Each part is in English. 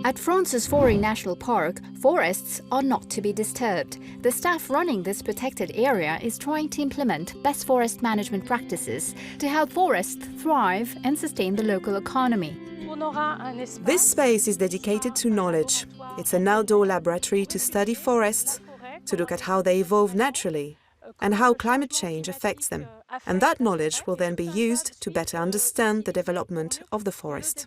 At France's Forêts National Park, forests are not to be disturbed. The staff running this protected area is trying to implement best forest management practices to help forests thrive and sustain the local economy. This space is dedicated to knowledge. It's an outdoor laboratory to study forests, to look at how they evolve naturally and how climate change affects them. And that knowledge will then be used to better understand the development of the forest.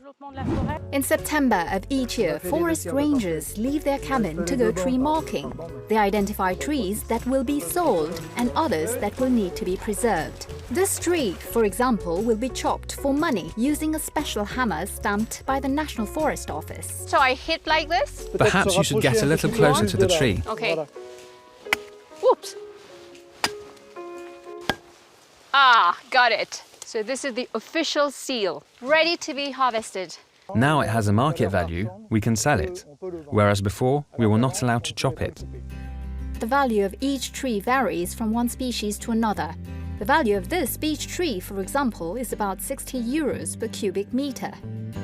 In September of each year, forest rangers leave their cabin to go tree marking. They identify trees that will be sold and others that will need to be preserved. This tree, for example, will be chopped for money using a special hammer stamped by the National Forest Office. So I hit like this? Perhaps you should get a little closer to the tree. Okay. Whoops. Ah, got it. So this is the official seal, ready to be harvested. Now it has a market value, we can sell it, whereas before we were not allowed to chop it. The value of each tree varies from one species to another. The value of this beech tree, for example, is about 60 euros per cubic meter.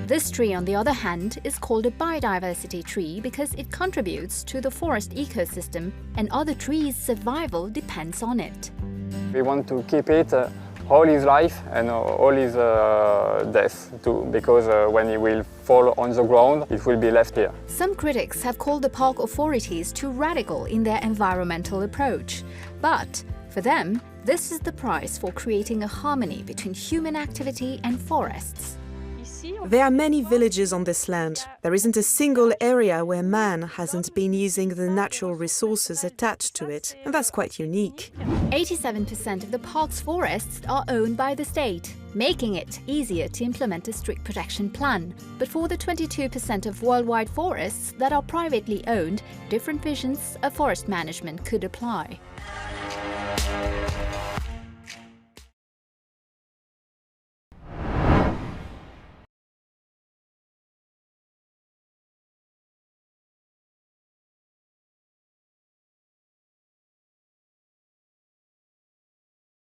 This tree, on the other hand, is called a biodiversity tree because it contributes to the forest ecosystem and other trees' survival depends on it. We want to keep it all his life and all his death too, because when he will fall on the ground, it will be left here. Some critics have called the park authorities too radical in their environmental approach. But for them, this is the price for creating a harmony between human activity and forests. There are many villages on this land. There isn't a single area where man hasn't been using the natural resources attached to it, and that's quite unique. 87% of the park's forests are owned by the state, making it easier to implement a strict protection plan. But for the 22% of worldwide forests that are privately owned, different visions of forest management could apply.